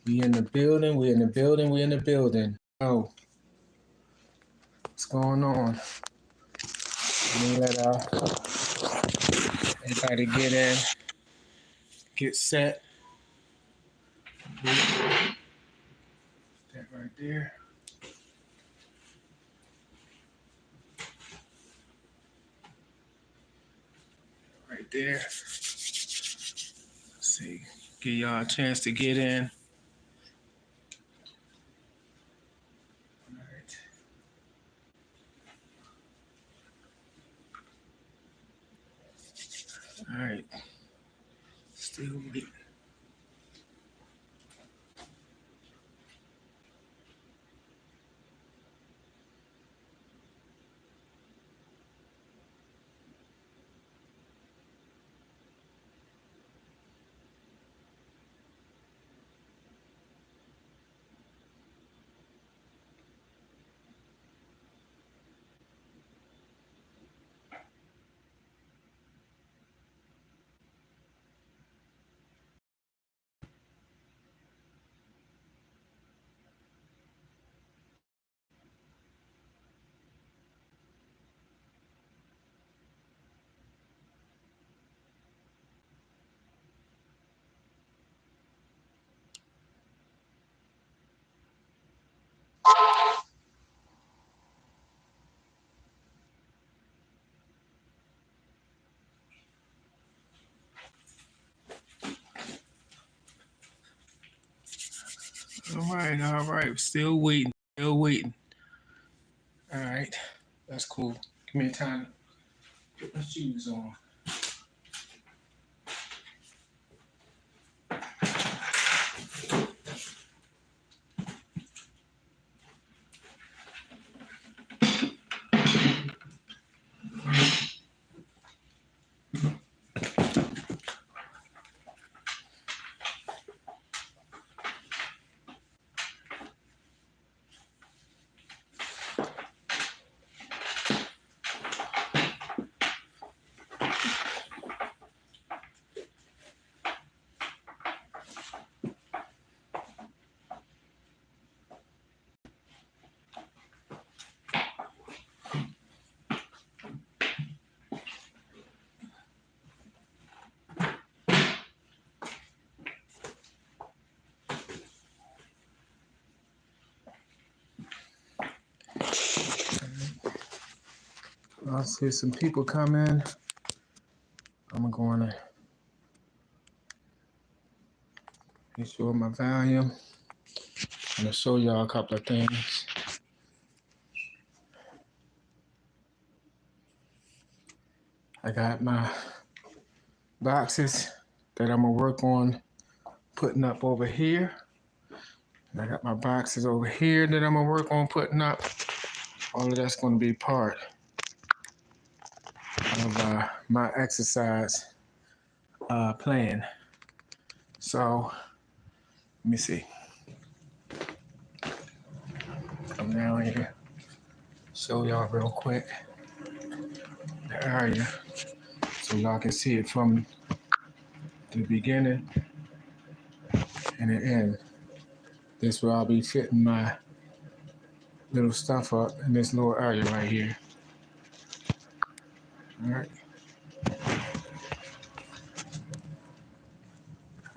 We in the building, we in the building, we in the building. Oh, what's going on? Let me let everybody get in, get set. That right there. Right there. Let's see. Give y'all a chance to get in. All right. All right. Still waiting. All right. Still waiting. Still waiting. All right. That's cool. Give me time to put my shoes on. I see some people come in. I'm going to make sure my volume. I'm going to show y'all a couple of things. I got my boxes that I'm going to work on putting up over here. And I got my boxes over here that I'm going to work on putting up. All of that's going to be part of my exercise plan. So, let me see. Come down here, show y'all real quick the area so y'all can see it from the beginning and the end. This where I'll be fitting my little stuff up in this little area right here. All right.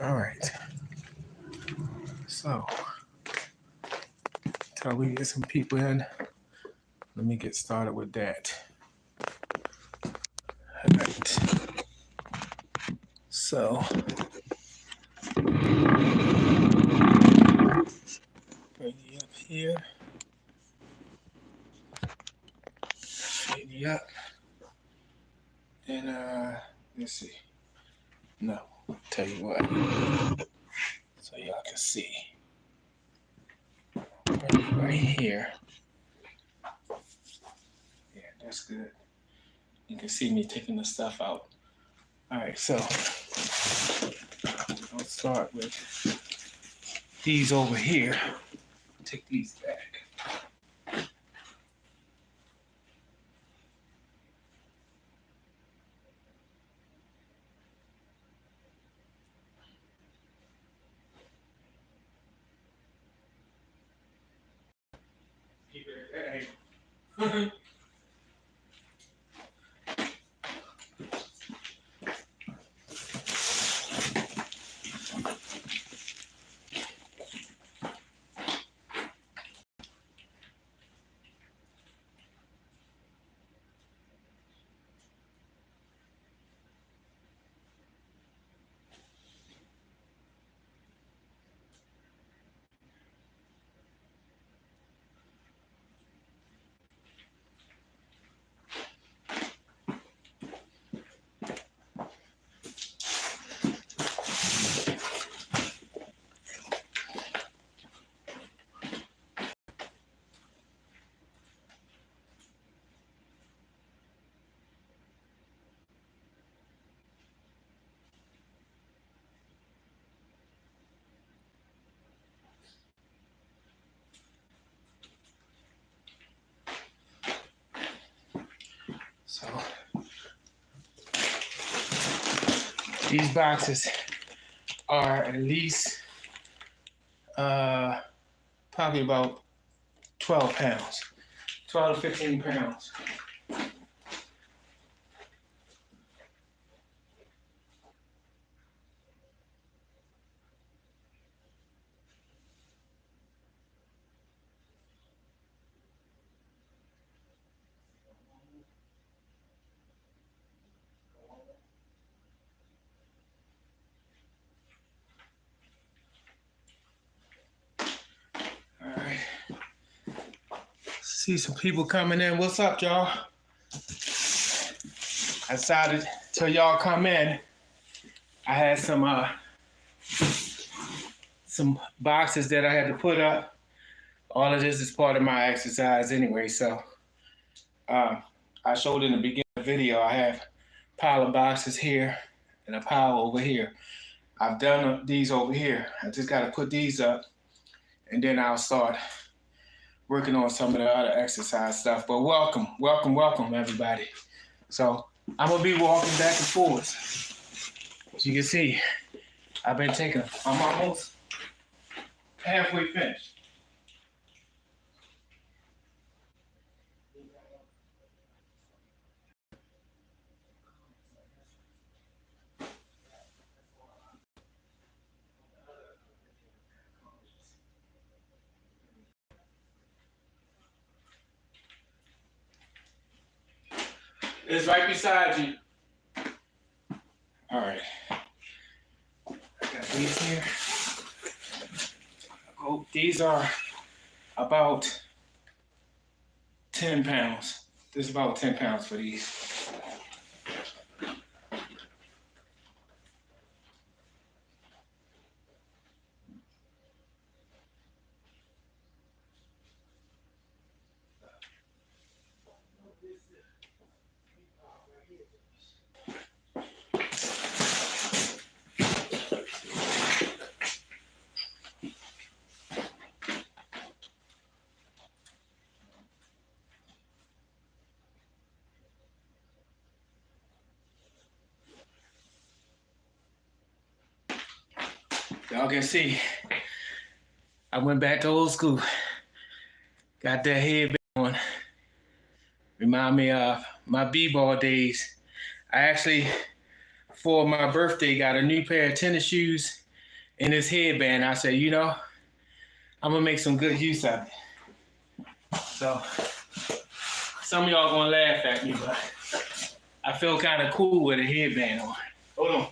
All right. So, till we get some people in, let me get started with that. All right. So, bring you up here. Straighten you up. And let's see. No, tell you what. So y'all can see. Right here. Yeah, that's good. You can see me taking the stuff out. All right, so I'll start with these over here. Take these back. Okay. So these boxes are at least probably about 12 pounds, 12 to 15 pounds. All right. See some people coming in. What's up, y'all? I decided till y'all come in, I had some boxes that I had to put up. All of this is part of my exercise anyway, so I showed in the beginning of the video, I have a pile of boxes here and a pile over here. I've done these over here. I just got to put these up, and then I'll start working on some of the other exercise stuff. But welcome, everybody. So I'm gonna be walking back and forth. As you can see, I'm almost halfway finished. It's right beside you. All right. I got these here. Oh, these are about 10 pounds. This is about 10 pounds for these. Y'all can see, I went back to old school. Got that headband on. Remind me of my b-ball days. I actually, for my birthday, got a new pair of tennis shoes and this headband. I said, you know, I'm gonna make some good use of it. So, some of y'all gonna laugh at me, but I feel kind of cool with a headband on. Hold on.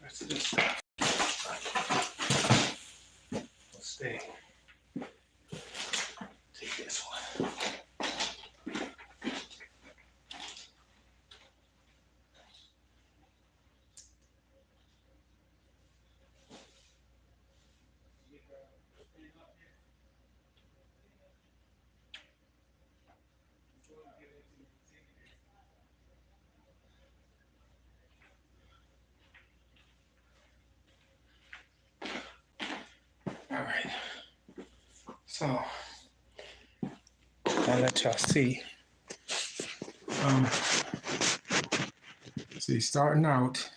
Let's do this stuff. So I'll let y'all see. See, starting out,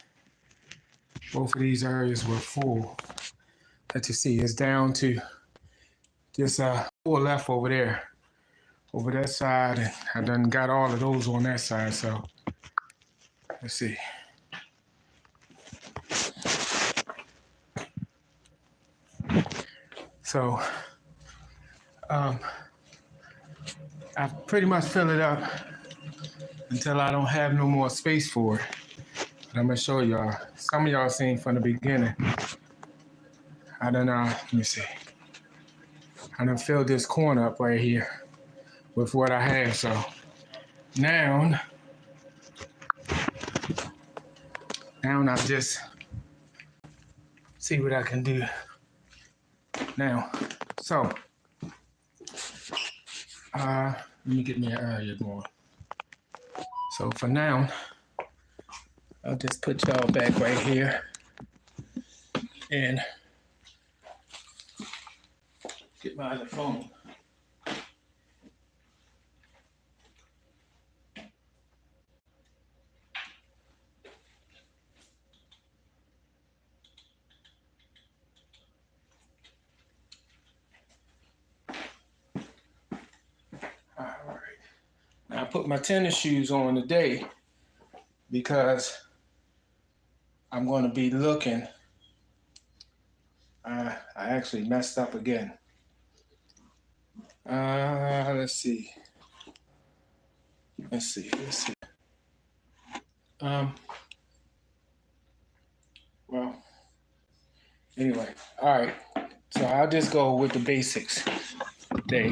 both of these areas were full. Let you see, it's down to just four left over there, over that side, and I done got all of those on that side. So let's see. So I pretty much fill it up until I don't have no more space for it. But I'm gonna show y'all. Some of y'all seen from the beginning. I done, let me see. I done filled this corner up right here with what I have. So now I just see what I can do now. So, let me get me an area going. So for now, I'll just put y'all back right here and get my other phone. All right. Now I put my tennis shoes on today because I'm going to be looking. I actually messed up again. Let's see. Well, anyway, all right. So I'll just go with the basics today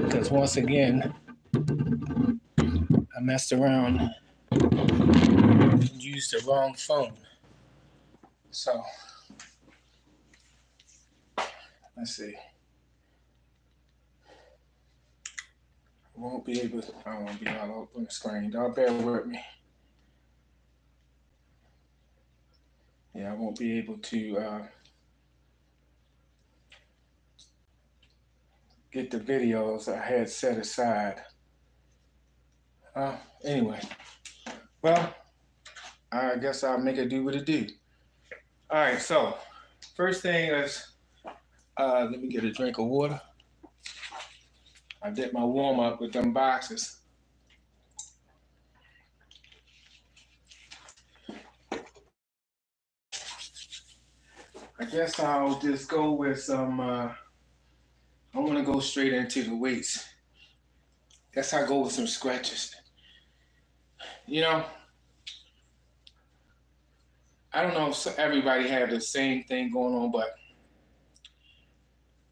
because once again, I messed around and used the wrong phone. So let's see. I won't be all over the screen. Y'all bear with me. Yeah, I won't be able to get the videos I had set aside. Anyway, well, I guess I'll make it do what it do. All right, so first thing is, let me get a drink of water. I did my warm up with them boxes. I guess I'll just go with some, I want to go straight into the weights. Guess I'll go with some stretches. You know, I don't know if everybody have the same thing going on, but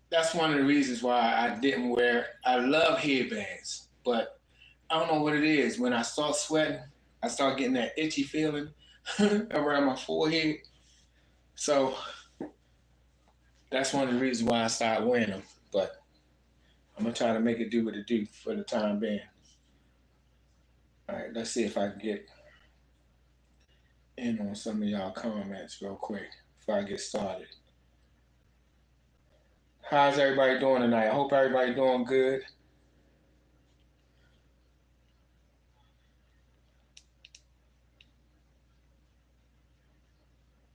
that's one of the reasons why I didn't wear. I love headbands, but I don't know what it is. When I start sweating, I start getting that itchy feeling around my forehead. So that's one of the reasons why I started wearing them. But I'm gonna try to make it do what it do for the time being. All right, let's see if I can get in on some of y'all comments real quick before I get started. How's everybody doing tonight? I hope everybody doing good.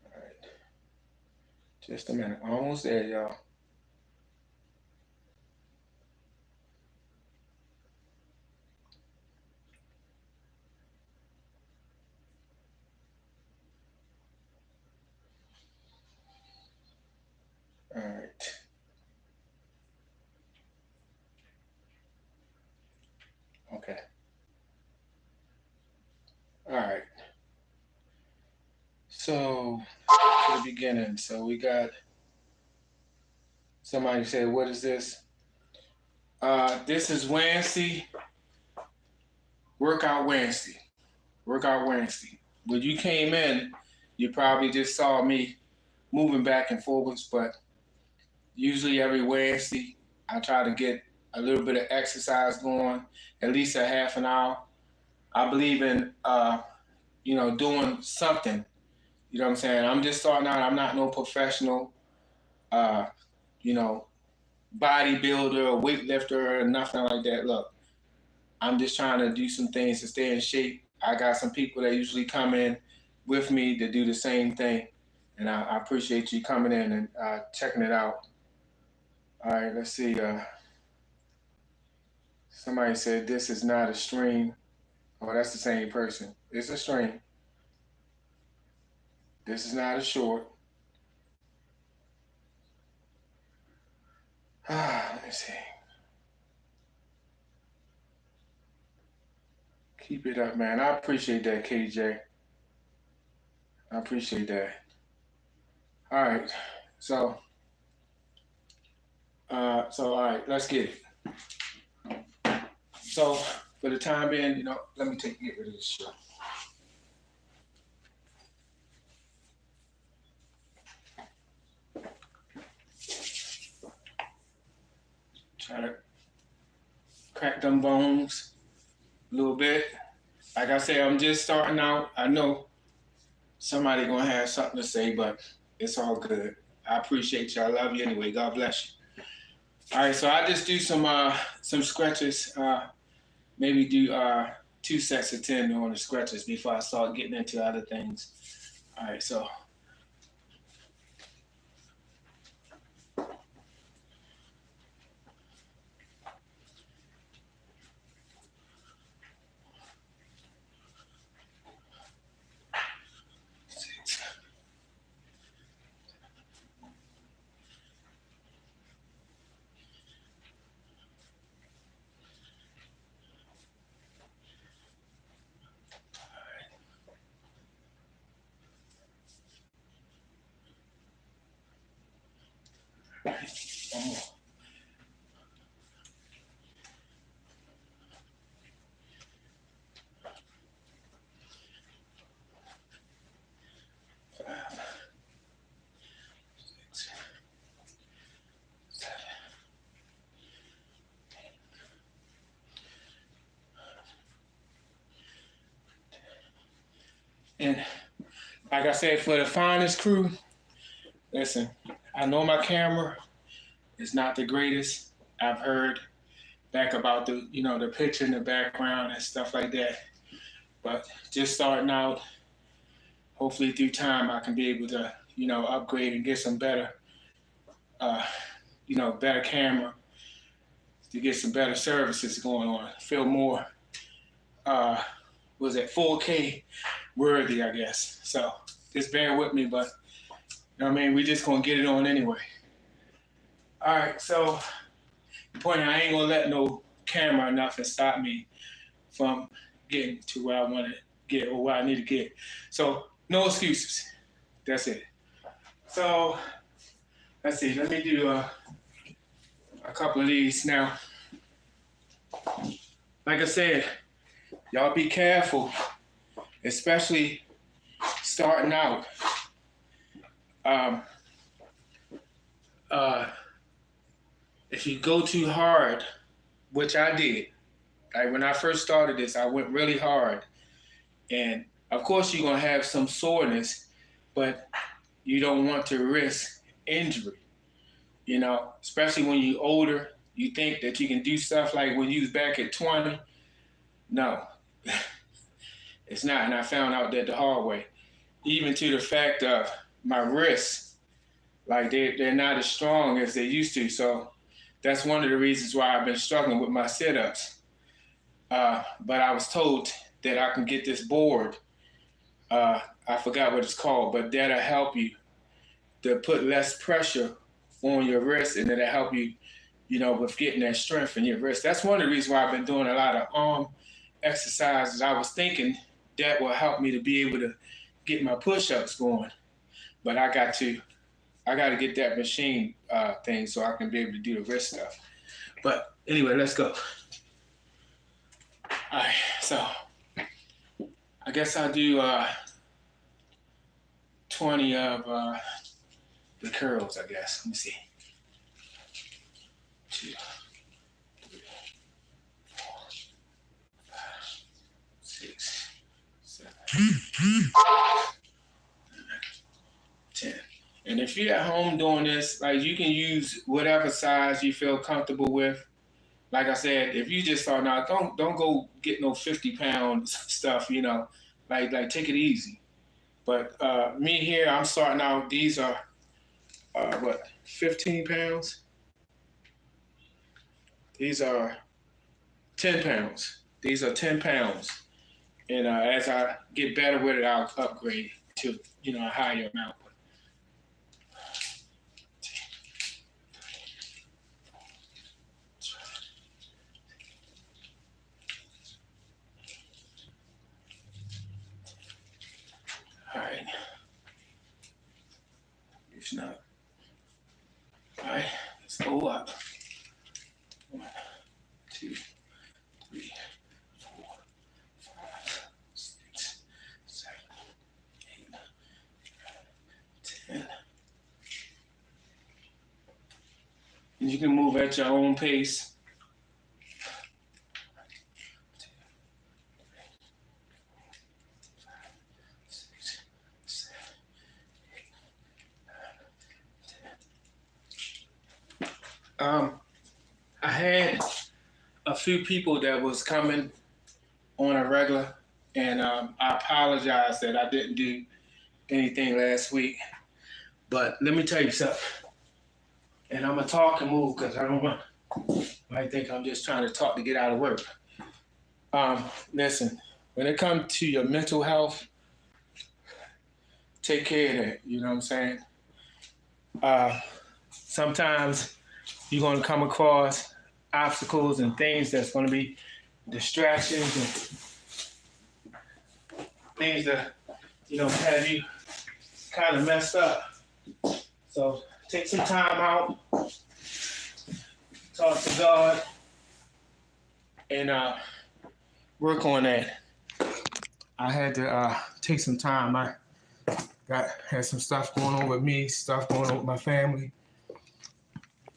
All right. Just a minute. Almost there, y'all. All right. Okay. All right. So, to the beginning. So we got somebody said, "What is this?" This is Wednesday. Workout Wednesday. Workout Wednesday. When you came in, you probably just saw me moving back and forwards, but usually every Wednesday, I try to get a little bit of exercise going, at least a half an hour. I believe in, doing something. You know what I'm saying? I'm just starting out. I'm not no professional, uh, you know, bodybuilder or weightlifter or nothing like that. Look, I'm just trying to do some things to stay in shape. I got some people that usually come in with me to do the same thing. And I appreciate you coming in and checking it out. All right, let's see. Somebody said this is not a stream. Oh, that's the same person. It's a stream. This is not a short. Let me see. Keep it up, man. I appreciate that, KJ. I appreciate that. All right. So all right, let's get it. So for the time being, let me get rid of this shirt. Try to crack them bones a little bit. Like I said, I'm just starting out. I know somebody gonna have something to say, but it's all good. I appreciate you. I love you anyway. God bless you. All right, so I just do some scratches. Maybe do 2 sets of 10 on the scratches before I start getting into other things. All right, so. One more. And like I said, for the finest crew, listen, I know my camera is not the greatest. I've heard back about the picture in the background and stuff like that. But just starting out, hopefully through time I can be able to, upgrade and get some better, better camera to get some better services going on. Feel more, 4K worthy, I guess. So just bear with me, but we just gonna get it on anyway. All right, so the point, I ain't gonna let no camera or nothing stop me from getting to where I want to get or where I need to get. So no excuses. That's it. So let's see. Let me do a couple of these now. Like I said, y'all be careful, especially starting out. If you go too hard, which I did, like when I first started this, I went really hard. And of course you're gonna have some soreness, but you don't want to risk injury. Especially when you're older, you think that you can do stuff like when you was back at 20. No, it's not. And I found out that the hard way, even to the fact of my wrists, like they're not as strong as they used to. So that's one of the reasons why I've been struggling with my sit-ups. But I was told that I can get this board. I forgot what it's called, but that'll help you to put less pressure on your wrist, and it'll help you, with getting that strength in your wrist. That's one of the reasons why I've been doing a lot of arm exercises. I was thinking that will help me to be able to get my push-ups going, but I got to get that machine thing so I can be able to do the wrist stuff. But anyway, let's go. All right, so I guess I'll do 20 of the curls, I guess. Let me see. 2, 3, 4, 5, 6, 7, 10. And if you're at home doing this, like you can use whatever size you feel comfortable with. Like I said, if you just start out, don't go get no 50-pound stuff, like take it easy. But me here, I'm starting out. These are 15 pounds. These are 10 pounds. These are 10 pounds. And as I get better with it, I'll upgrade to a higher amount. All right. If not, all right, let's go up. 1, 2, 3, 4, 5, 6, 7, 8, 10. And you can move at your own pace. I had a few people that was coming on a regular, and I apologize that I didn't do anything last week. But let me tell you something, and I'm gonna talk and move because I don't want. I think I'm just trying to talk to get out of work. Listen, when it comes to your mental health, take care of that. You know what I'm saying? Sometimes you're going to come across obstacles and things that's going to be distractions and things that have you kind of messed up. So take some time out, talk to God, and work on that. I had to take some time. I had some stuff going on with me, stuff going on with my family,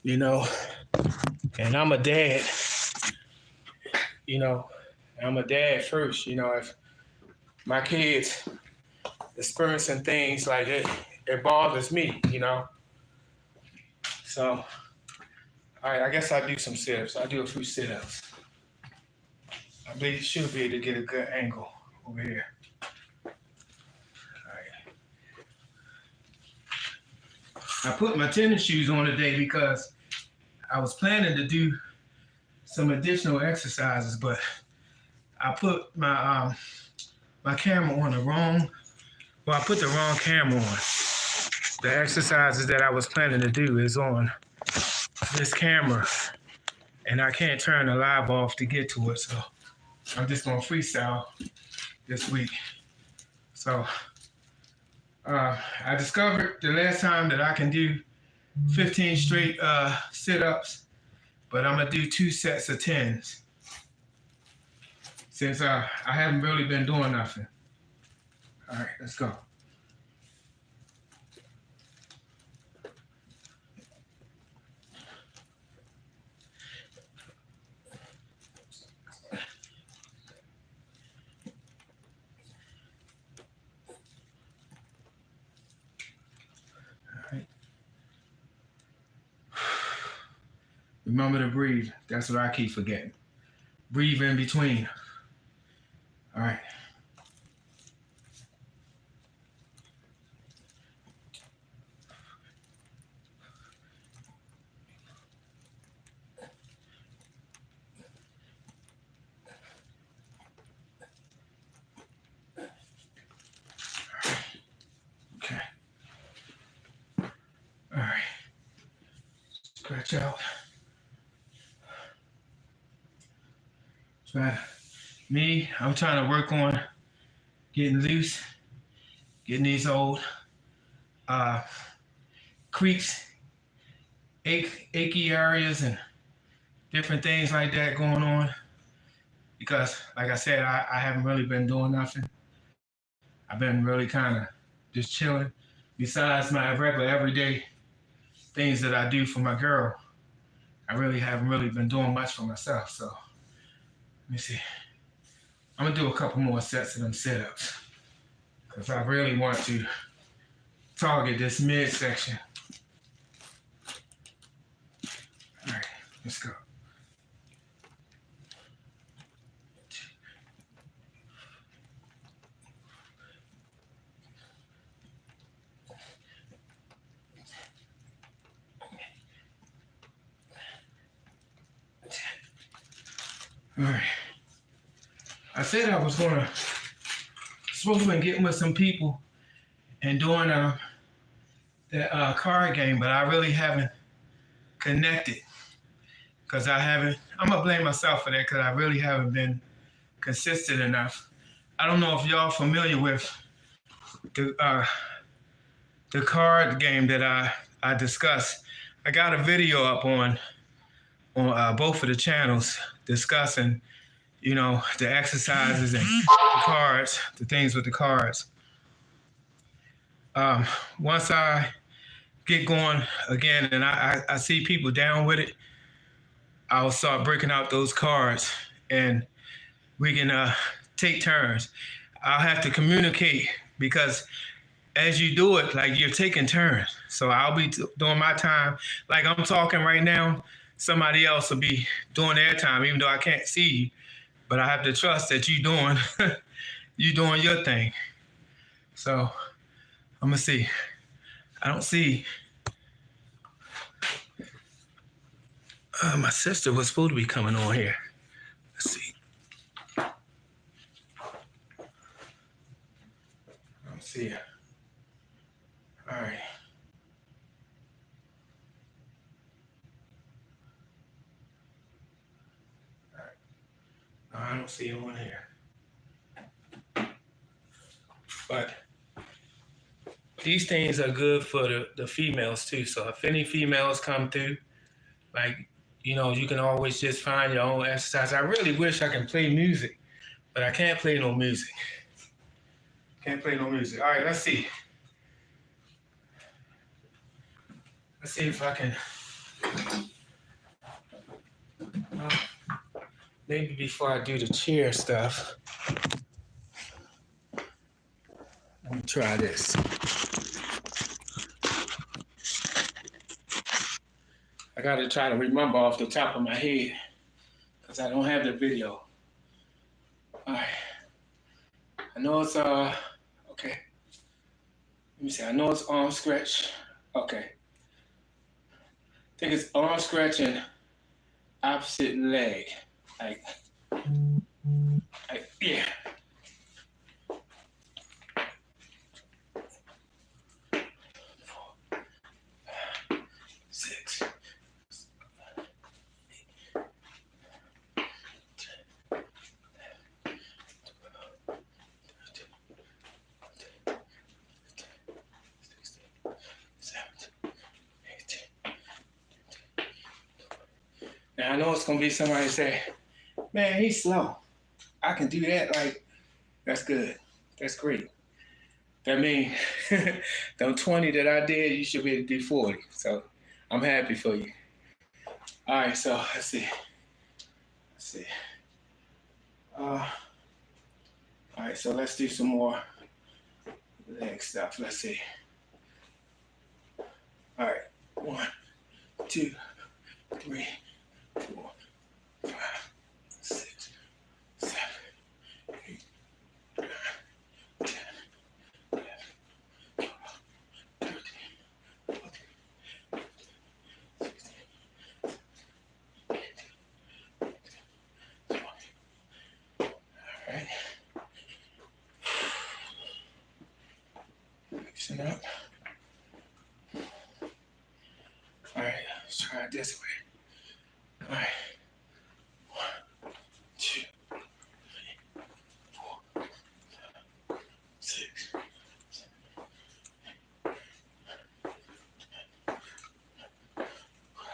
and I'm a dad, I'm a dad first, if my kids experiencing things like it bothers me, So, all right, I guess I do some sit-ups. I do a few sit-ups. I believe you should be able to get a good angle over here. I put my tennis shoes on today because I was planning to do some additional exercises, but I put my my camera on I put the wrong camera on. The exercises that I was planning to do is on this camera, and I can't turn the live off to get to it, so I'm just gonna freestyle this week. So I discovered the last time that I can do 15 straight sit-ups, but I'm gonna do 2 sets of 10s since I haven't really been doing nothing. All right, let's go. Remember to breathe. That's what I keep forgetting. Breathe in between. All right. Okay. All right. Stretch out. So I'm trying to work on getting loose, getting these old creaks, achy areas, and different things like that going on. Because, like I said, I haven't really been doing nothing. I've been really kind of just chilling. Besides my regular everyday things that I do for my girl, I really haven't really been doing much for myself. So, let me see. I'm gonna do a couple more sets of them sit-ups because I really want to target this midsection. All right, let's go. All right. I said I was supposed to be getting with some people and doing the card game, but I really haven't connected because I'm gonna blame myself for that because I really haven't been consistent enough. I don't know if y'all familiar with the card game that I discussed. I got a video up on both of the channels discussing, the exercises and the cards, the things with the cards. Once I get going again and I see people down with it, I'll start breaking out those cards and we can take turns. I'll have to communicate because as you do it, like you're taking turns. So I'll be doing my time. Like I'm talking right now, somebody else will be doing their time, even though I can't see you. But I have to trust that you doing your thing. So I'm gonna see. I don't see. My sister was supposed to be coming on here. Let's see. I don't see her. All right. No, I don't see her on here. But these things are good for the females too. So if any females come through, like, you can always just find your own exercise. I really wish I can play music, but I can't play no music. Can't play no music. All right, let's see. Let's see if I can. Maybe before I do the chair stuff, let me try this. I gotta try to remember off the top of my head because I don't have the video. All right. I know it's okay. Let me see. I know it's arm stretch. Okay. I think it's arm stretch and opposite leg. Like yeah. 4, 5, 6. Now I know it's gonna be somebody say, man, he's slow. I can do that. Like, that's good. That's great. That means them 20 that I did, you should be able to do 40. So I'm happy for you. All right, so let's see. All right, so let's do some more leg stuff. Let's see. All right, 1, 2, 3, 4, 5, 6, 7, 8, 9, 10, 11, 12, 13, 14, 16, 18, 20. All right. Mixing up. All right, let's try it this way. All right. 1, 2, 3, 4, 5, 6, 7, 8, 9, 12, 13, 14,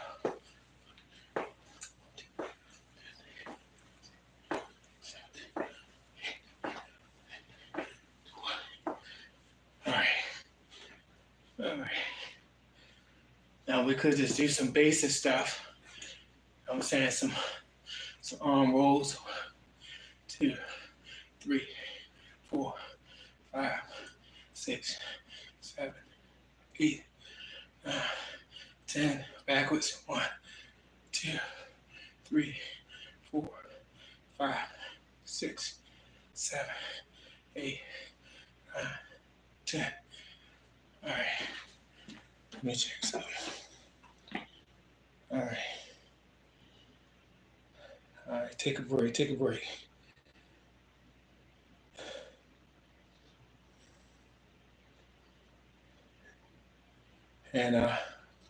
15, 16, 17, 18, 19, 20. All right. All right. Now we could just do some basic stuff. I'm saying some arm rolls. 1, 2, 3, 4, 5, 6, 7, 8, 9, 10. Backwards. 1, 2, 3, 4, 5, 6, 7, 8, 9, 10. All right. Let me check something. All right. All right. Take a break. Take a break. And of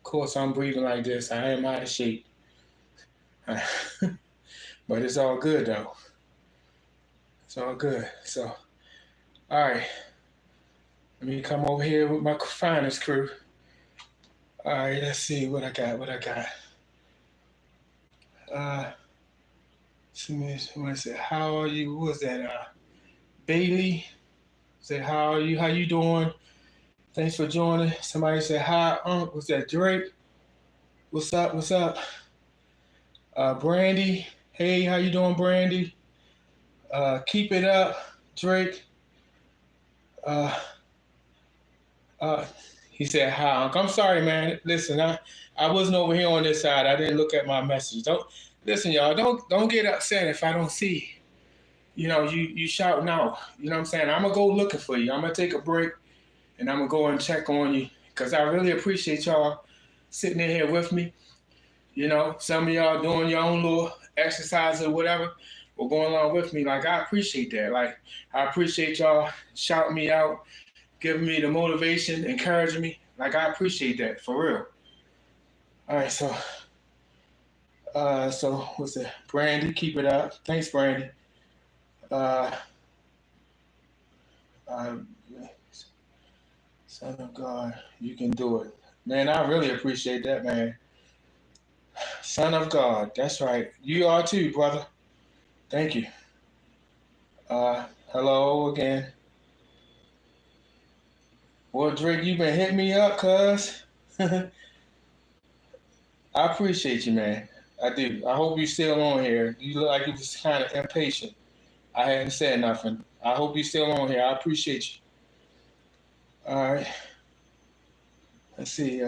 course, I'm breathing like this. I am out of shape. But it's all good though. It's all good. So, all right. Let me come over here with my finest crew. All right, let's see what I got. Somebody said, "How are you?" What was that? Bailey said, "How are you? How you doing? Thanks for joining." Somebody said, "Hi, was that Drake? What's up? What's up?" Brandy, hey, how you doing, Brandy? Keep it up, Drake. Uh, uh, he said, "Hi, Uncle." I'm sorry, man. Listen, I wasn't over here on this side. I didn't look at my message. Don't listen, y'all. Don't get upset if I don't see. You shouting out. You know what I'm saying? I'm gonna go looking for you. I'm gonna take a break and I'm gonna go and check on you because I really appreciate y'all sitting in here with me. Some of y'all doing your own little exercise or whatever, or going along with me. Like, I appreciate that. Like, I appreciate y'all shouting me out, giving me the motivation, encouraging me. Like, I appreciate that, for real. All right, so what's that? Brandy, keep it up. Thanks, Brandy. Uh, uh, Son of God, you can do it. Man, I really appreciate that, man. Son of God, that's right. You are too, brother. Thank you. Hello again. Well, Drake, you been hitting me up, cuz. I appreciate you, man. I do. I hope you still on here. You look like you was kind of impatient. I hadn't said nothing. I hope you still on here. I appreciate you. All right. Let's see.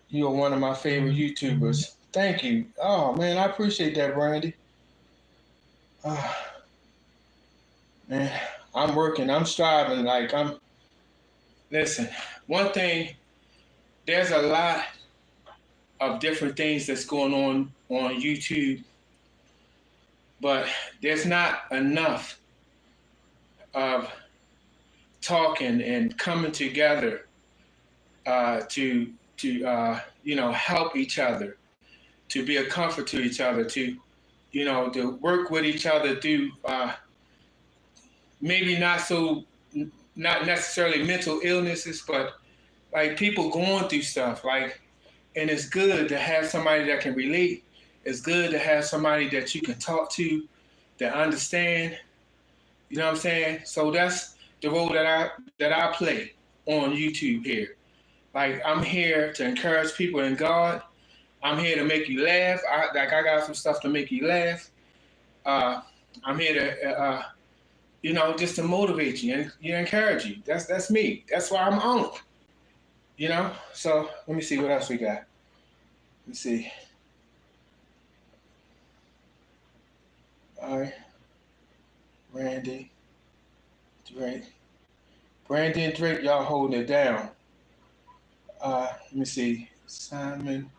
You are one of my favorite YouTubers. Thank you. Oh, man, I appreciate that, Brandy. Man, I'm working. I'm striving. Listen, one thing, there's a lot of different things that's going on YouTube, but there's not enough of talking and coming together to help each other, to be a comfort to each other, to work with each other through maybe not necessarily mental illnesses, but like people going through stuff. And it's good to have somebody that can relate. It's good to have somebody that you can talk to, that understand. You know what I'm saying? So that's the role that I play on YouTube here. Like, I'm here to encourage people in God. I'm here to make you laugh. I got some stuff to make you laugh. I'm here to just to motivate you and encourage you. That's me. That's why I'm on. So let me see what else we got. Let's see. All right. Randy, Drake. Brandy and Drake, y'all holding it down. Let me see. Simon,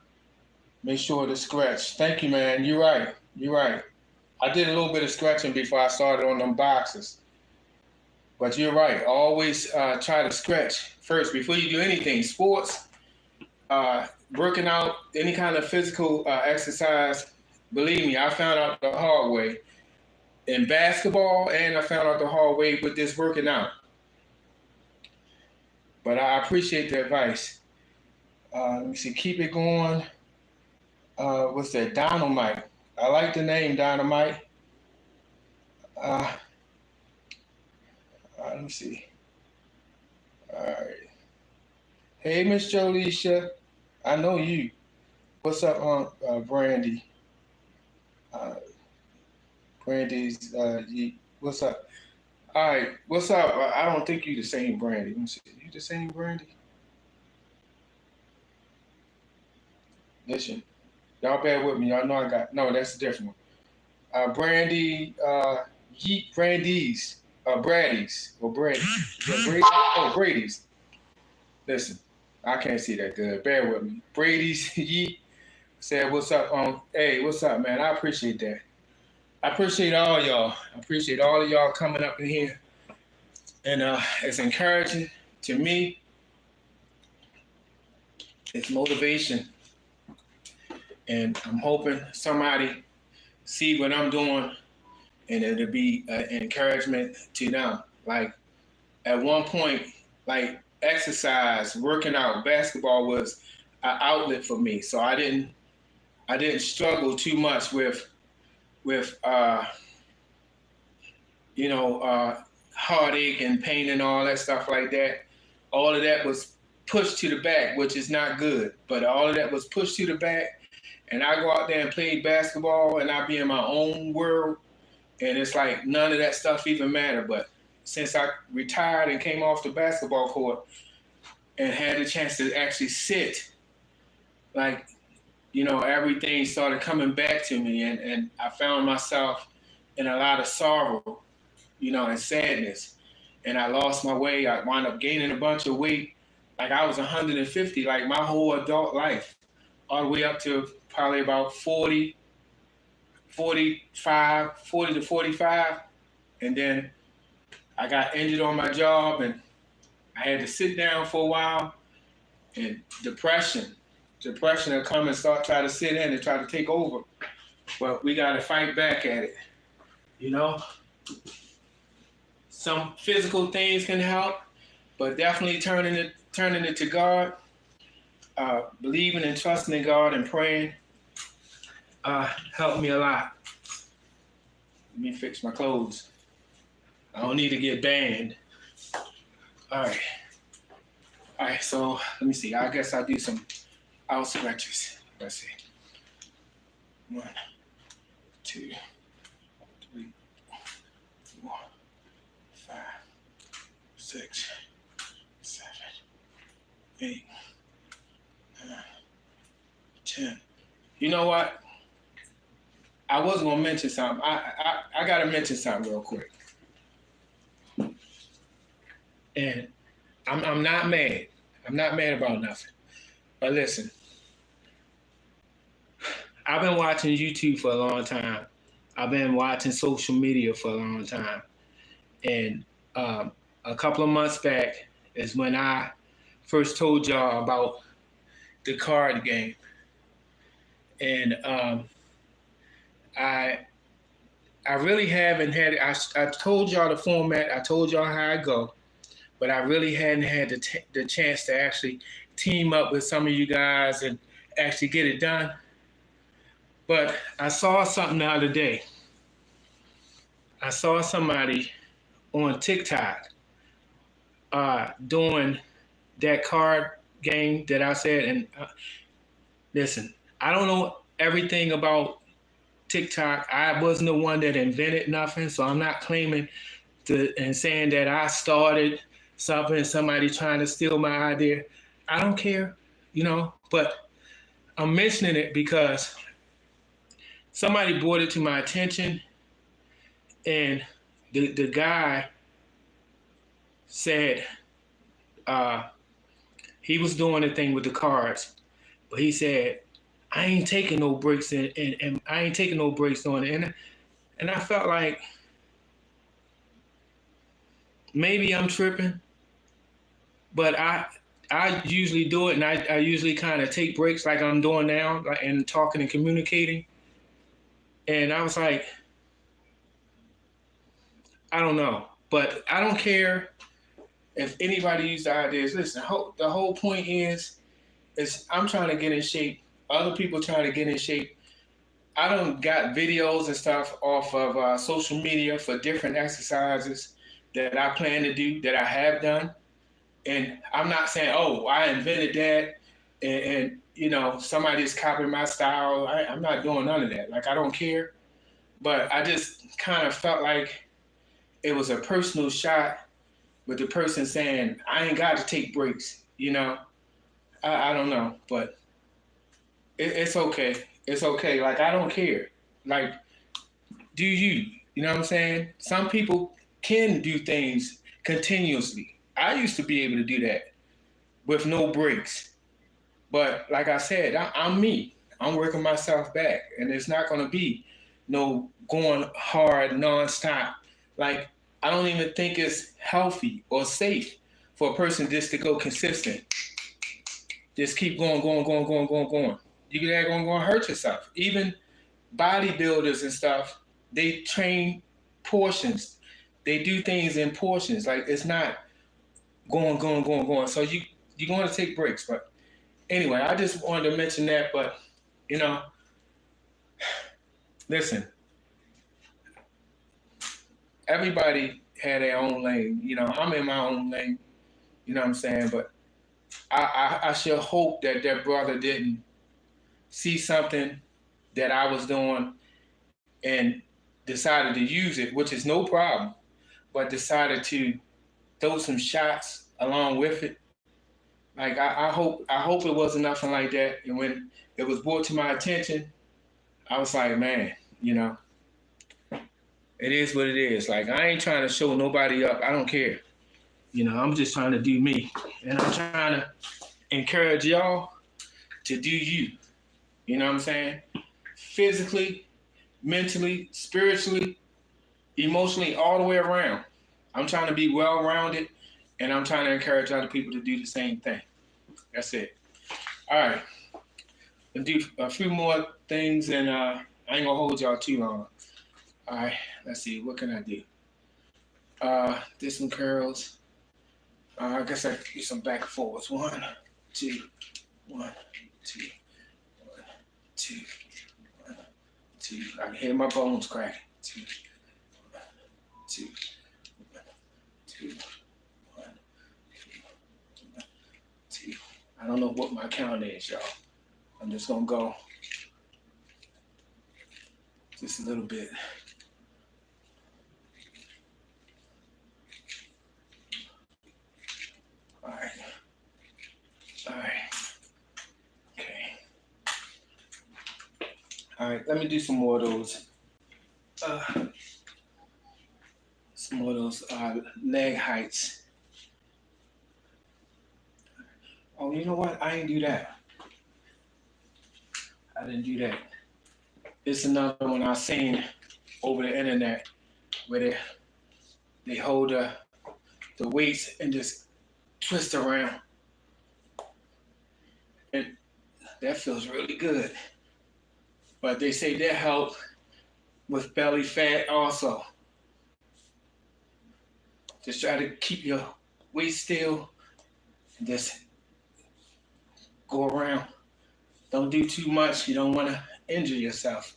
make sure to scratch. Thank you, man. You're right. I did a little bit of scratching before I started on them boxes. But you're right. Always try to scratch first before you do anything. Sports, working out, any kind of physical exercise. Believe me, I found out the hard way in basketball, and I found out the hard way with this working out. But I appreciate the advice. Let me see. Keep it going. What's that? Dynamite. I like the name Dynamite. Let me see. All right. Hey, Miss Jolisha. I know you. What's up, Brandy? Brandy's, what's up? All right, what's up? I don't think you the same Brandy. Let me see. You the same Brandy? Listen, y'all bear with me. Y'all know I got no. That's a different one. Brandy, Brandy's, Brady's or Brady. Brady? Oh, Brady's. Listen, I can't see that good. Bear with me. Brady's Yeet said, "What's up?" Hey, what's up, man? I appreciate that. I appreciate all y'all. I appreciate all of y'all coming up in here, and it's encouraging to me. It's motivation, and I'm hoping somebody see what I'm doing, and it'll be an encouragement to them. Like at one point, like exercise, working out, basketball was an outlet for me. So I didn't struggle too much with heartache and pain and all that stuff like that. All of that was pushed to the back, which is not good. But all of that was pushed to the back, and I go out there and play basketball, and I be in my own world, and it's like none of that stuff even matter. But since I retired and came off the basketball court and had the chance to actually sit, like, everything started coming back to me, and I found myself in a lot of sorrow, and sadness. And I lost my way. I wound up gaining a bunch of weight. Like I was 150, like my whole adult life, all the way up to probably about 40 to 45. And then I got injured on my job, and I had to sit down for a while, and depression will come and try to sit in and try to take over. But we got to fight back at it, Some physical things can help, but definitely turning it to God, believing and trusting in God and praying helped me a lot. Let me fix my clothes. I don't need to get banned. All right, so let me see. I guess I'll do some out stretches. Let's see. 1, 2, 3, 4, 5, 6, 7, 8, 9, 10. You know what? I was gonna mention something. I gotta mention something real quick. And I'm not mad. I'm not mad about nothing. But listen, I've been watching YouTube for a long time. I've been watching social media for a long time. And a couple of months back is when I first told y'all about the card game. And I really haven't had it. I told y'all the format. I told y'all how I go. But I really hadn't had the chance to actually team up with some of you guys and actually get it done. But I saw something the other day. I saw somebody on TikTok doing that card game that I said. And listen, I don't know everything about TikTok. I wasn't the one that invented nothing, so I'm not claiming and saying that I started something, somebody trying to steal my idea. I don't care, but I'm mentioning it because somebody brought it to my attention, and the guy said he was doing the thing with the cards, but he said, I ain't taking no breaks and I ain't taking no breaks on it. And I felt like maybe I'm tripping, but I usually do it, and I usually kind of take breaks like I'm doing now, like, and talking and communicating. And I was like, I don't know, but I don't care if anybody uses the ideas. Listen, the whole point is I'm trying to get in shape. Other people trying to get in shape. I done got videos and stuff off of social media for different exercises that I plan to do, that I have done. And I'm not saying, oh, I invented that and somebody's copying my style. I'm not doing none of that. Like, I don't care. But I just kind of felt like it was a personal shot with the person saying, I ain't got to take breaks, you know? I don't know, but it's okay. It's okay. Like, I don't care. Like, do you? You know what I'm saying? Some people can do things continuously. I used to be able to do that with no breaks. But like I said, I'm me. I'm working myself back. And it's not going to be no going hard nonstop. Like, I don't even think it's healthy or safe for a person just to go consistent. Just keep going. You're going to hurt yourself. Even bodybuilders and stuff, they train portions. They do things in portions. Like, it's not going. So you're going to take breaks. But anyway, I just wanted to mention that. But, you know, listen, everybody had their own lane. You know, I'm in my own lane. You know what I'm saying? But I should hope that that brother didn't see something that I was doing and decided to use it, which is no problem, but decided to throw some shots along with it. Like, I hope it wasn't nothing like that. And when it was brought to my attention, I was like, man, you know, it is what it is. Like, I ain't trying to show nobody up. I don't care. You know, I'm just trying to do me. And I'm trying to encourage y'all to do you. You know what I'm saying? Physically, mentally, spiritually, emotionally, all the way around. I'm trying to be well-rounded, and I'm trying to encourage other people to do the same thing. That's it. All right. I'll do a few more things, and I ain't gonna hold y'all too long. All right. Let's see. What can I do? Did some curls. I guess I could do some back and forwards. 1, 2, 1, 2, 1, 2, 1, 2. I can hear my bones cracking. 2, 1, 2, 1, 2, 1, 2. I don't know what my count is, y'all. I'm just gonna go just a little bit. All right. Okay. All right. Let me do some more of those. Leg heights. Oh, you know what? I didn't do that. I didn't do that. It's another one I seen over the internet where they hold the weights and just twist around. And that feels really good. But they say that helps with belly fat also. Just try to keep your weight still and just go around. Don't do too much. You don't want to injure yourself.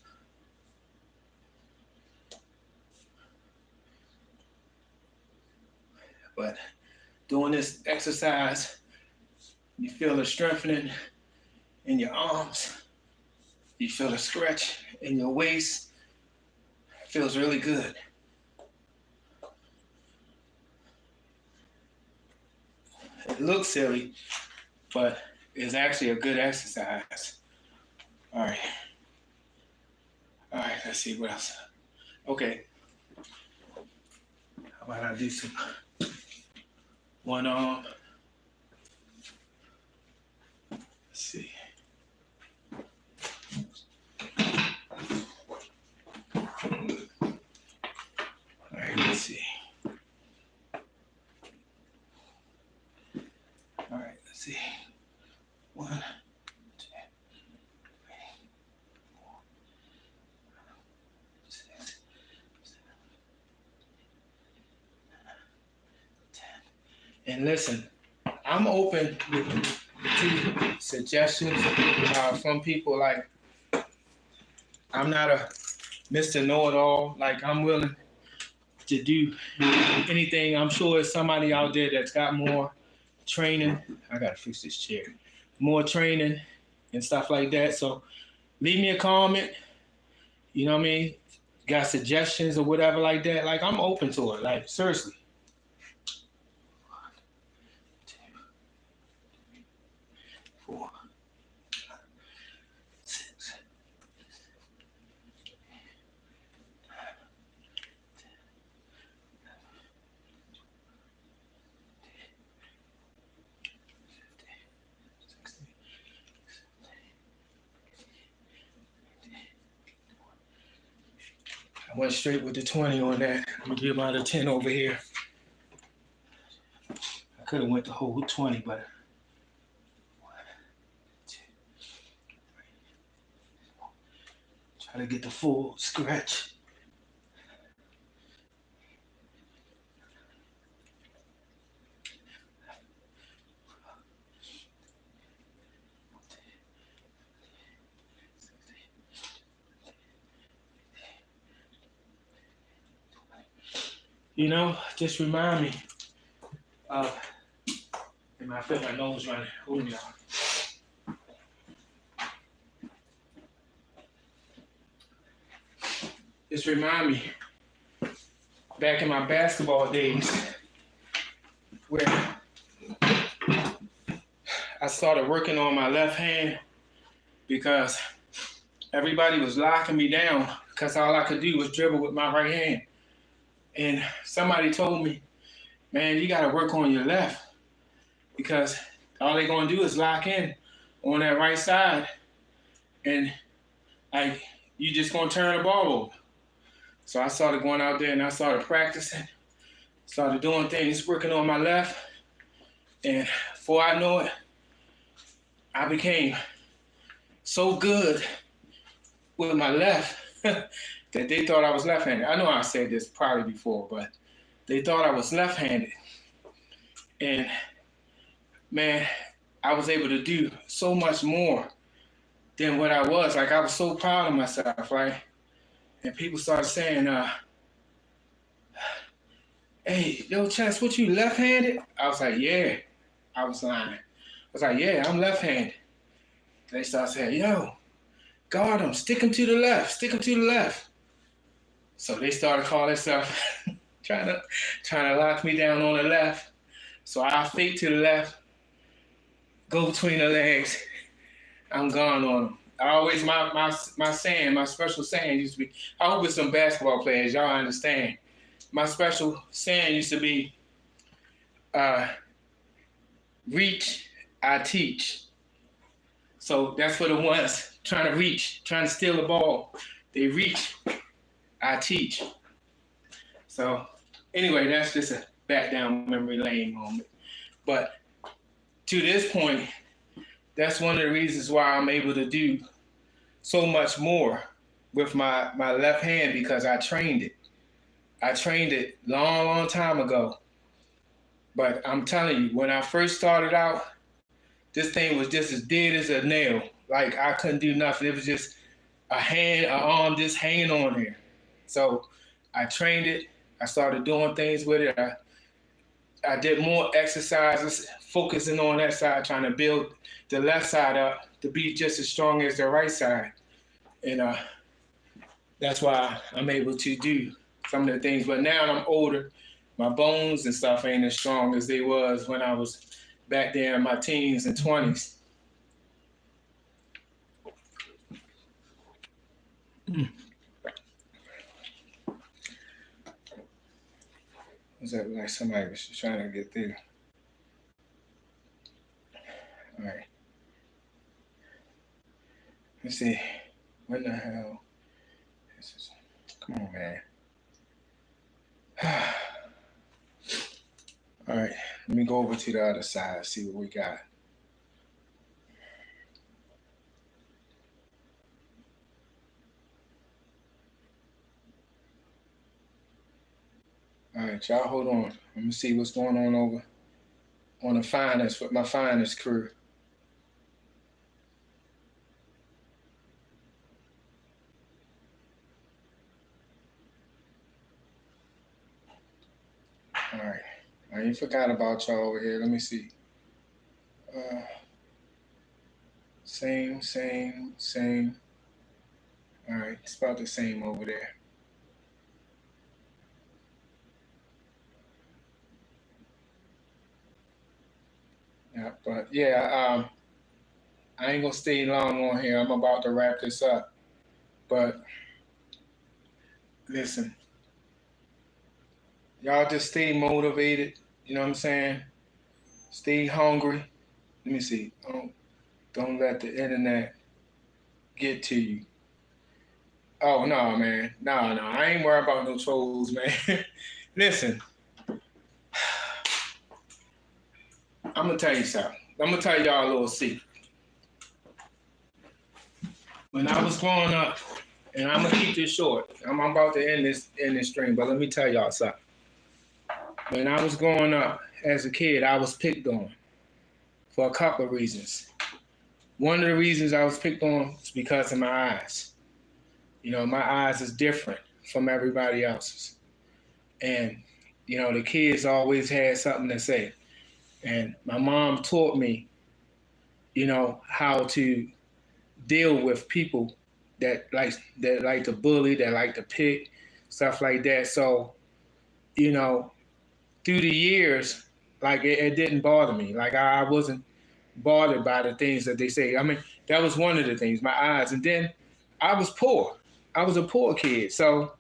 But doing this exercise, you feel a strengthening in your arms. You feel a stretch in your waist. It feels really good. It looks silly, but it's actually a good exercise. All right, let's see what else. Okay. How about I do some one arm? Let's see. All right, let's see. All right, let's see. 1, 2, 3, 4, 6, 7, 10. And listen, I'm open to suggestions from people. Like, I'm not a Mr. Know-it-all. Like, I'm willing to do anything. I'm sure there's somebody out there that's got more training. I gotta fix this chair. More training and stuff like that. So leave me a comment. You know what I mean? got suggestions or whatever like that, like I'm open to it. Like seriously. 1, 2, 3, 4, 6. I went straight with the 20 on that. I'm gonna give out a 10 over here. I could have went the whole 20, but 1, 2, 3, 4. Try to get the full scratch. You know, just remind me of, and I feel my nose running. Hold me on. Just remind me back in my basketball days where I started working on my left hand because everybody was locking me down because all I could do was dribble with my right hand. And somebody told me, man, you got to work on your left because all they're going to do is lock in on that right side and like you just going to turn the ball over. So I started going out there and I started practicing, started doing things, working on my left. And before I know it, I became so good with my left that they thought I was left-handed. I know I said this probably before, but they thought I was left-handed. And man, I was able to do so much more than what I was. Like I was so proud of myself, right? And people started saying, hey, yo, Chess, what you left-handed? I was like, yeah. I was lying. I was like, yeah, I'm left-handed. They started saying, yo, guard him, stick him to the left, stick him to the left. So they started calling stuff, trying to lock me down on the left. So I fake to the left, go between the legs, I'm gone on them. I always, my saying, my special saying used to be, I hope it's some basketball players, y'all understand. My special saying used to be, reach, I teach. So that's for the ones trying to reach, trying to steal the ball. They reach, I teach. So anyway, that's just a back down memory lane moment. But to this point, that's one of the reasons why I'm able to do so much more with my left hand because I trained it. I trained it long time ago. But I'm telling you, when I first started out, this thing was just as dead as a nail. Like I couldn't do nothing. It was just a hand, an arm just hanging on there. So I trained it. I started doing things with it. I did more exercises, focusing on that side, trying to build the left side up to be just as strong as the right side. And that's why I'm able to do some of the things. But now I'm older. My bones and stuff ain't as strong as they was when I was back there in my teens and 20s. Was that like somebody was just trying to get through? All right. Let's see. What the hell? Come on, man. All right. Let me go over to the other side, see what we got. All right, y'all hold on. Let me see what's going on over on the finest with my finest crew. All right. I ain't forgot about y'all over here. Let me see. Same. All right, it's about the same over there. But yeah, I ain't gonna stay long on here. I'm about to wrap this up. But listen, y'all just stay motivated. You know what I'm saying? Stay hungry. Let me see. Don't let the internet get to you. Oh no, man. No. I ain't worried about no trolls, man. Listen, I'm gonna tell you something. I'm gonna tell y'all a little secret. When I was growing up, and I'm gonna keep this short. I'm about to end this stream, but let me tell y'all something. When I was growing up as a kid, I was picked on for a couple of reasons. One of the reasons I was picked on was because of my eyes. You know, my eyes is different from everybody else's. And, you know, the kids always had something to say. And my mom taught me, you know, how to deal with people that like to bully, that like to pick, stuff like that. So, you know, through the years, like it didn't bother me. Like I wasn't bothered by the things that they say. I mean, that was one of the things, my eyes. And then I was poor. I was a poor kid. So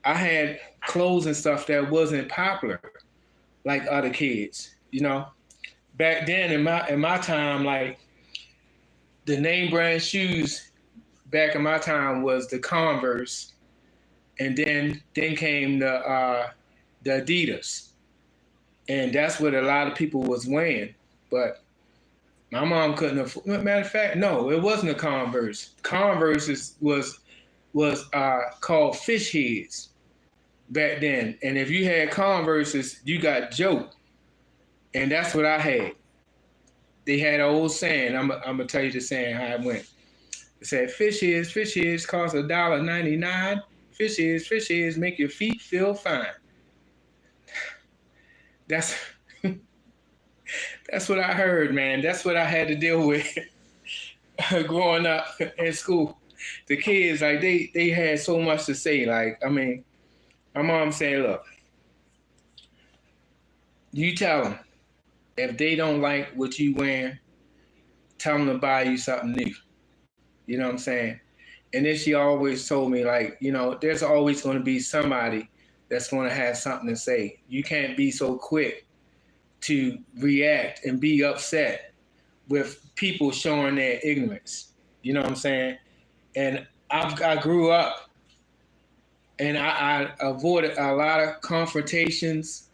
I had clothes and stuff that wasn't popular like other kids, you know. Back then in my time, like the name brand shoes back in my time was the Converse, and then came the Adidas. And that's what a lot of people was wearing. But my mom couldn't afford. Matter of fact, no, it wasn't a Converse. Converse was called fish heads back then. And if you had Converses, you got joked. And that's what I had. They had an old saying. I'm gonna tell you the saying how it went. It said, fish heads cost $1.99. Fish heads make your feet feel fine. That's that's what I heard, man. That's what I had to deal with growing up in school. The kids, like they had so much to say. Like, I mean, my mom saying, look, you tell them if they don't like what you wearing, tell them to buy you something new. You know what I'm saying? And then she always told me, like, you know, there's always going to be somebody that's going to have something to say. You can't be so quick to react and be upset with people showing their ignorance. You know what I'm saying? And I grew up and I avoided a lot of confrontations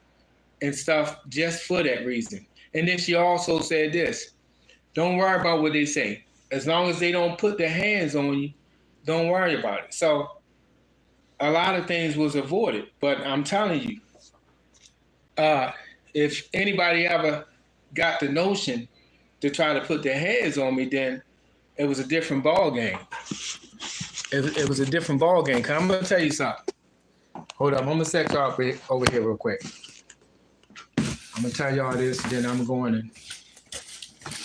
and stuff just for that reason. And then she also said this, don't worry about what they say. As long as they don't put their hands on you, don't worry about it. So a lot of things was avoided, but I'm telling you, if anybody ever got the notion to try to put their hands on me, then it was a different ball game. It was a different ball game. Cause I'm gonna tell you something. Hold up, I'm gonna set y'all over here real quick. I'm gonna tell y'all this, then I'm going to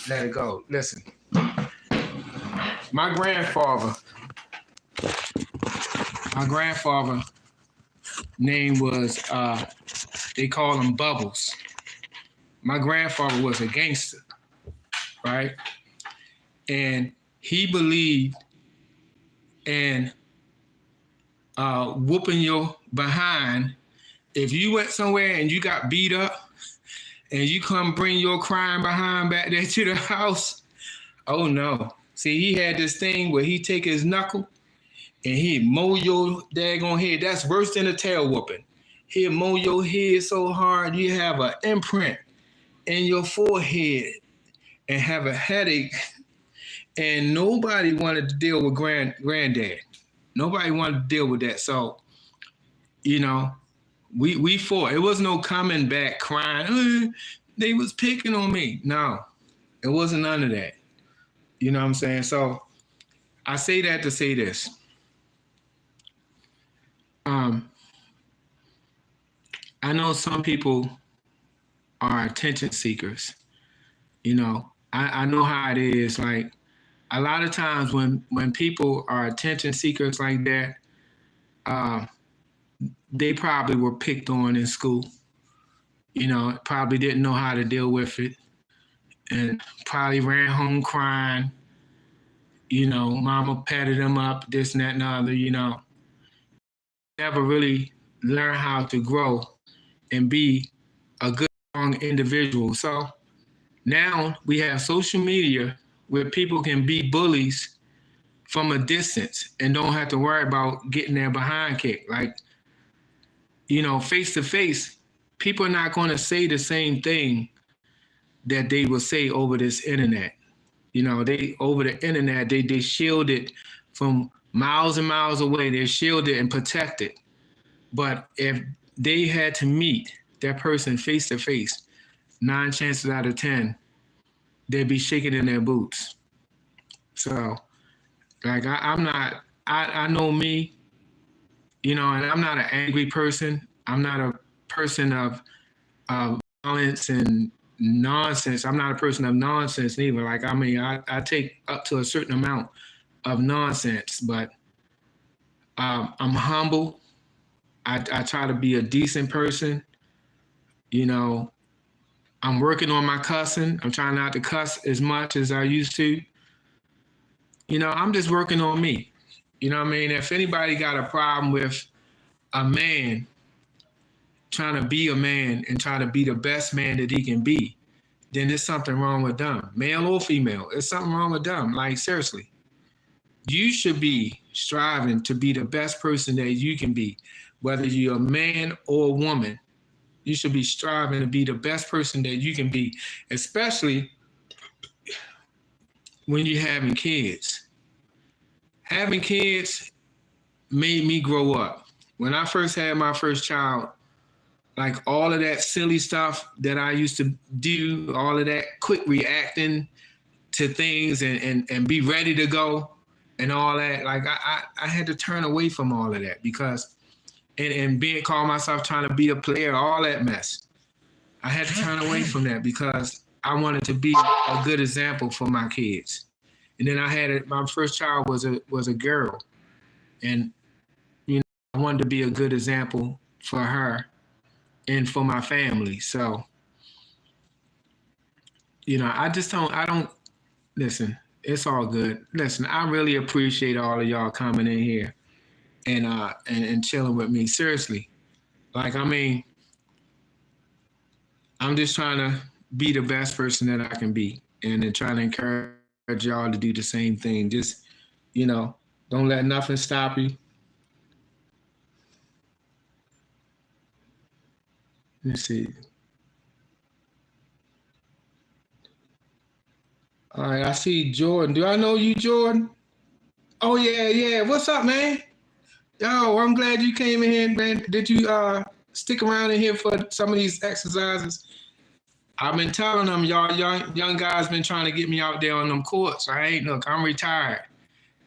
let it go. Listen, my grandfather name was, they call him Bubbles. My grandfather was a gangster, right? And he believed in whooping your behind. If you went somewhere and you got beat up and you come bring your crying behind back there to the house, oh no. See, he had this thing where he take his knuckle and he'd mow your daggone head. That's worse than a tail whooping. He'd mow your head so hard you have an imprint in your forehead and have a headache. And nobody wanted to deal with granddad. Nobody wanted to deal with that. So, you know, we fought. It was no coming back crying, they was picking on me. No, it wasn't none of that. You know what I'm saying? So I say that to say this. I know some people are attention seekers. You know, I know how it is. Like a lot of times when people are attention seekers like that, they probably were picked on in school. You know, probably didn't know how to deal with it. and probably ran home crying. You know, mama patted him up, this and that and the other, you know. Never really learn how to grow and be a good, strong individual. So now we have social media where people can be bullies from a distance and don't have to worry about getting their behind kicked. Like, you know, face to face, people are not going to say the same thing that they will say over this internet. You know, they over the internet, they shield it from miles and miles away. They're shielded and protected. But if they had to meet that person face to face, 9 chances out of 10, they'd be shaking in their boots. So, like, I'm not, I know me, you know, and I'm not an angry person. I'm not a person of violence and nonsense. I'm not a person of nonsense either. Like, I mean, I take up to a certain amount of nonsense, but I'm humble. I try to be a decent person. You know, I'm working on my cussing. I'm trying not to cuss as much as I used to. You know, I'm just working on me. You know what I mean? If anybody got a problem with a man trying to be a man and try to be the best man that he can be, then there's something wrong with them, male or female. There's something wrong with them. Like, seriously, you should be striving to be the best person that you can be, whether you're a man or a woman. You should be striving to be the best person that you can be, especially when you're having kids. Having kids made me grow up. When I first had my first child, like all of that silly stuff that I used to do, all of that quick reacting to things and be ready to go and all that, like I had to turn away from all of that because and being call myself trying to be a player, all that mess. I had to turn away from that because I wanted to be a good example for my kids. And then my first child was a girl, and you know I wanted to be a good example for her and for my family. So you know I don't listen. It's all good. Listen, I really appreciate all of y'all coming in here and chilling with me. Seriously, like I mean, I'm just trying to be the best person that I can be, and then trying to encourage y'all to do the same thing. Just, you know, don't let nothing stop you. Let's see. All right, I see Jordan. Do I know you, Jordan? Oh yeah, yeah. What's up, man? Yo, I'm glad you came in here, man. Did you stick around in here for some of these exercises? I've been telling them, y'all young guys been trying to get me out there on them courts. I ain't look, I'm retired.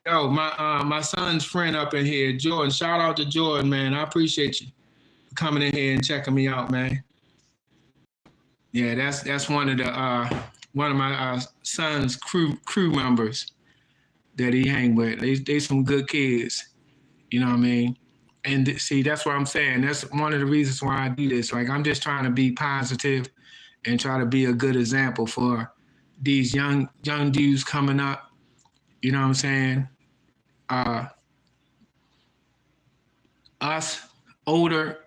Yo, my son's friend up in here, Jordan. Shout out to Jordan, man. I appreciate you coming in here and checking me out, man. Yeah, that's one of my son's crew members that he hang with. They some good kids, you know what I mean? And see, that's what I'm saying. That's one of the reasons why I do this. Like I'm just trying to be positive and try to be a good example for these young dudes coming up. You know what I'm saying? Us older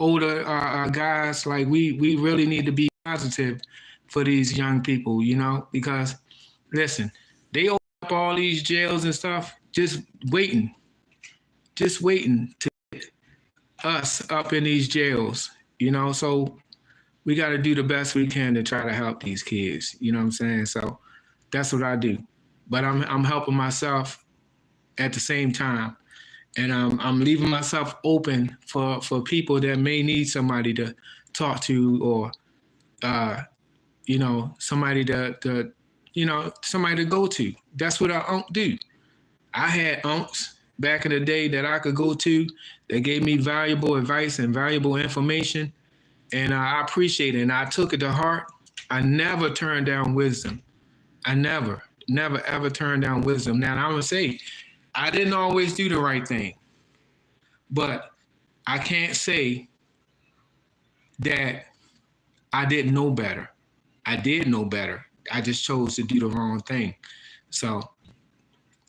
guys, like we really need to be positive for these young people, you know, because listen, they open up all these jails and stuff, waiting, just waiting to get us up in these jails, you know. So we got to do the best we can to try to help these kids. You know what I'm saying? So that's what I do. But I'm helping myself at the same time, and I'm leaving myself open for people that may need somebody to talk to, or you know, somebody to you know, somebody to go to. That's what I do. I had unks back in the day that I could go to that gave me valuable advice and valuable information, and I appreciate it, and I took it to heart. I never turned down wisdom. I never ever turned down wisdom. Now I'm gonna say I didn't always do the right thing, but I can't say that I didn't know better. I did know better. I just chose to do the wrong thing. So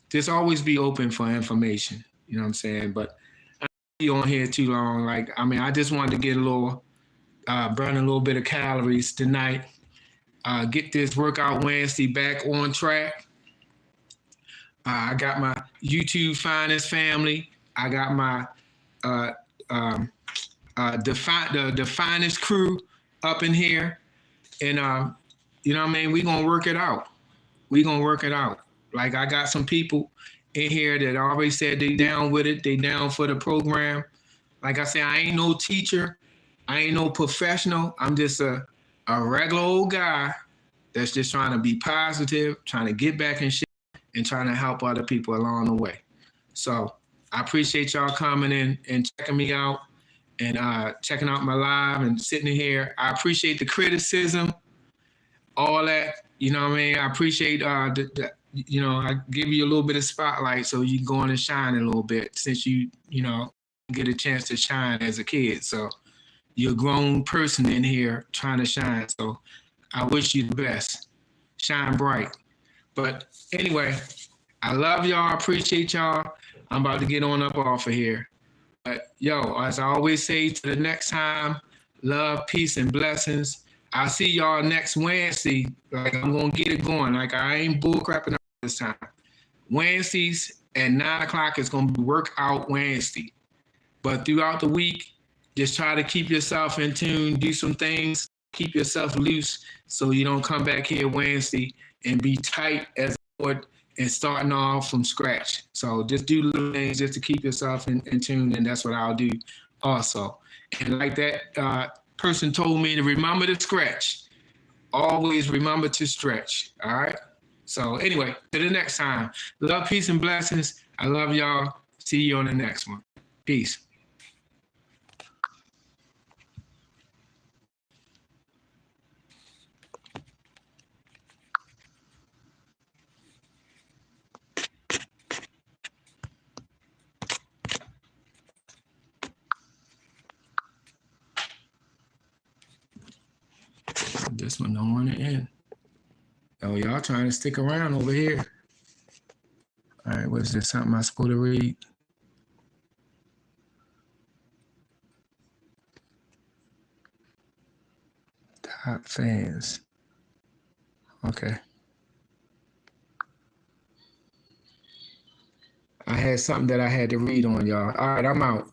just always be open for information. You know what I'm saying? But I don't be on here too long. Like, I mean, I just wanted to get a little, burn a little bit of calories tonight. Get this workout Wednesday back on track. I got my YouTube finest family. I got my uh, the finest crew up in here, and you know what I mean. We gonna work it out. We gonna work it out. Like I got some people in here that already said they down with it. They down for the program. Like I said, I ain't no teacher. I ain't no professional. I'm just a regular old guy that's just trying to be positive, trying to get back in shit, and trying to help other people along the way. So I appreciate y'all coming in and checking me out and checking out my live and sitting here. I appreciate the criticism, all that. You know what I mean? I appreciate you know, I give you a little bit of spotlight so you can go on and shine a little bit since you know, get a chance to shine as a kid. So you're a grown person in here trying to shine. So I wish you the best. Shine bright. But anyway, I love y'all. Appreciate y'all. I'm about to get on up off of here. But yo, as I always say, to the next time, love, peace, and blessings. I'll see y'all next Wednesday. Like I'm gonna get it going. Like I ain't bullcrapping this time. Wednesdays at 9 o'clock is gonna be Workout Wednesday. But throughout the week, just try to keep yourself in tune, do some things, keep yourself loose so you don't come back here Wednesday and be tight as a board and starting off from scratch. So just do little things just to keep yourself in tune, and that's what I'll do also. And like that person told me to remember to stretch. Always remember to stretch, all right? So anyway, to the next time. Love, peace, and blessings. I love y'all. See you on the next one. Peace. This one don't want to end. Oh, y'all trying to stick around over here. All right, what is this? Something I'm supposed to read? Top fans. Okay. I had something that I had to read on, y'all. All right, I'm out.